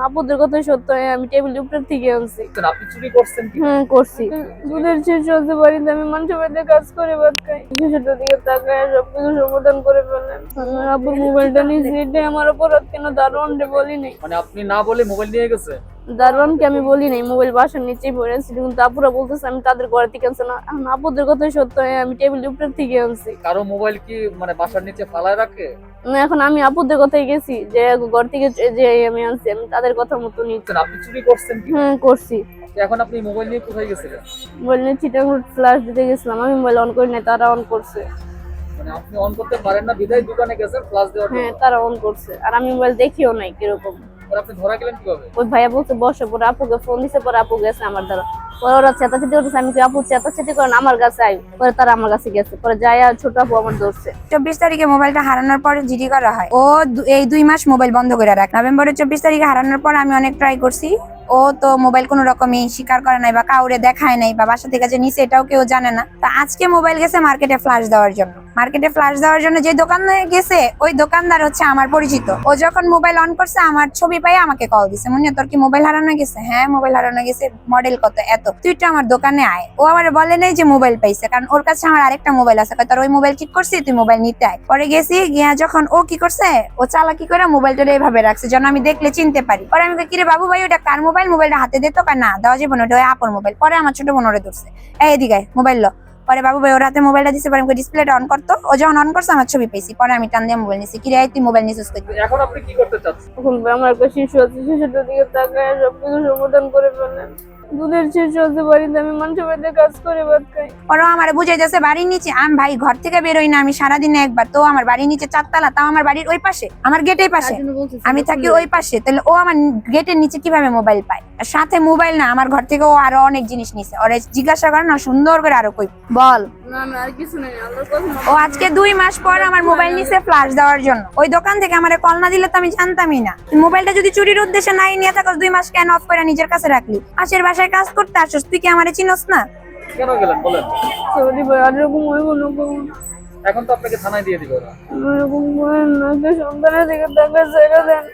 আপুদের কথা সত্য আমি টেবিলের উপর থেকে আনছি। আপনি চুরি করছেন কি? করছি। দুধের শেষ চলতে বাড়িতে আমি মানুষের বাড়িতে কাজ করে ভাত খাই। সেটার দিকে তাকায় সবকিছু সমাধান করে ফেলেন। আপুর মোবাইলটা নিয়েছি, এটাই আমার অপরাধ। কেন দারোয়ানরে বলি নাই? মানে আপনি না বলে মোবাইল নিয়ে গেছে? দারোয়ানকে আমি বলি নাই, মোবাইল বাসার নিচেই পড়ে আছে, কিন্তু আপুরা বলতেছে আমি তাদের ঘর থেকে আনছি না। এখন আপুদের কথা সত্য আমি টেবিলের উপর থেকে আনছি। কারো মোবাইল কি মানে বাসার নিচে ফালায় রাখে? না, এখন আমি আপুদের কথাই গেছি যে ঘর থেকে যে আমি আনছি, আমি তাদের কথা মতো নিচ্ছি। আপনি চুরি করছেন কি? করছি। এখন আপনি মোবাইল নিয়ে কোথায় গেছিলেন? মোবাইল নিয়ে চিটাং ফ্ল্যাশ দিতে গেছিলাম, আমি মোবাইল অন করি নাই, তারা অন করছে। মানে আপনি অন করতে পারেন না বিদায় দোকানে গেছেন ফ্ল্যাশ দেওয়ার জন্য? তারা অন করছে, আর আমি মোবাইল দেখিও নাই কিরকম। পরে আপনি ধরা গেলেন কিভাবে? ওই ভাইয়া বলছে বসে, পরে আপুকে ফোন দিছে, পরে আপু গেছে আমার দ্বারা। পরে ওরা চেতাচেতি করতেছে, আমি কি আপু চেতাচেতি করেন আমার কাছে আই, পরে তারা আমার কাছে গেছে, পরে যাই আর ছোট আপু আমার ধরছে। 24 তারিখে মোবাইলটা হারানোর পরে জিডি করা হয়। ও এই 2 মাস মোবাইল বন্ধ করে রাখ। নভেম্বরের 24 তারিখে হারানোর পর আমি অনেক ট্রাই করছি। ও তো মোবাইল কোনো রকমই স্বীকার করে নাই বা কাউরে দেখায় নাই বা বাসা থেকে যে নিচে এটাও কেউ জানে না। তা আজকে মোবাইল গেছে মার্কেটে ফ্ল্যাশ দেওয়ার জন্য। মার্কেটে ফ্ল্যাশ দেওয়ার জন্য যে দোকানে গেছে ওই দোকানদার হচ্ছে আমার পরিচিত। ও যখন মোবাইল অন করছে আমার ছবি পাই আমাকে কল দিছে, মুন্নি তোর কি মোবাইল হারানো গেছে? হ্যাঁ মোবাইল হারানো গেছে, মডেল কত এত, তুই তো আমার দোকানে আয়। ও আমার বলে নাই যে মোবাইল পাইছে, কারণ ওর কাছে আমার আরেকটা মোবাইল আছে, তোর ওই মোবাইল ঠিক করছি, তুই মোবাইল নিতে আয়। পরে গেছি গিয়া যখন ও কি করছে, ও চালাকি করে মোবাইলটা এইভাবে রাখছে যেন আমি দেখলে চিনতে পারি। পরে আমি কিরে বাবু ভাই ওটা কার মোবাইল? মোবাইলটা হাতে দিত, না দেওয়া যাবে না, ওটা ওই আপুর মোবাইল। পরে আমার ছোট বোন ওরে ধরছে, এদিকে মোবাইল লো। পরে বাবু ভাই ওর হাতে মোবাইলটা দিছে, পরে ডিসপ্লেটা অন করতো, ও যখন অন করছে আমার ছবি পেয়েছি। পরে আমি টান দিয়ে মোবাইল নিছি, কিরে তুই মোবাইল নিছিস কই? এখন আপনি কি করতে চাচ্ছেন? এখন আমার একটা শিশু আছে, শিশুটার দিকে তাকায় সবকিছু সমাধান করে ফেলেন। দুধের শেষ চলতে বাড়িতে আমি মানুষের বাড়িতে কাজ করে ভাত খাই। ওরা আমার বুঝাইতেছে বাড়ির নিচে, আমি ভাই ঘর থেকে বেরোই না আমি সারাদিনে একবার, তো আমার বাড়ির নিচে 4 তলা, তাও আমার বাড়ির ওই পাশে, আমার গেটের পাশে, আমি থাকি ওই পাশে, তাহলে ও আমার গেটের নিচে কিভাবে মোবাইল পায়? আর সাথে মোবাইল না, আমার ঘর থেকে ও আরো অনেক জিনিস নিছে। ওরে জিজ্ঞাসা করে না সুন্দর করে আরো কই বল। না না আর কিছু নেই, আল্লাহর কথা। ও আজকে 2 মাস পর আমার মোবাইল নিছে ফ্ল্যাশ দেওয়ার জন্য। ওই দোকান থেকে আমারে কল না দিলে তো আমি জানতামই না। মোবাইলটা যদি চুরির উদ্দেশ্যে নাই নিয়ে থাকস 2 মাস কেন অফ করে নিজের কাছে রাখলি? পাশের বাসায় কাজ করতে আসছ, তুই কি আমারে চিনস না? কেন গেলেন বলেন? সরি ভাই, আর এরকম হইব না। এখন তো আপনাকে থানায় দিয়ে দিবে ওরা। এরকম করেন না, সন্তানের দিকে তাকায় ছেড়ে দেন।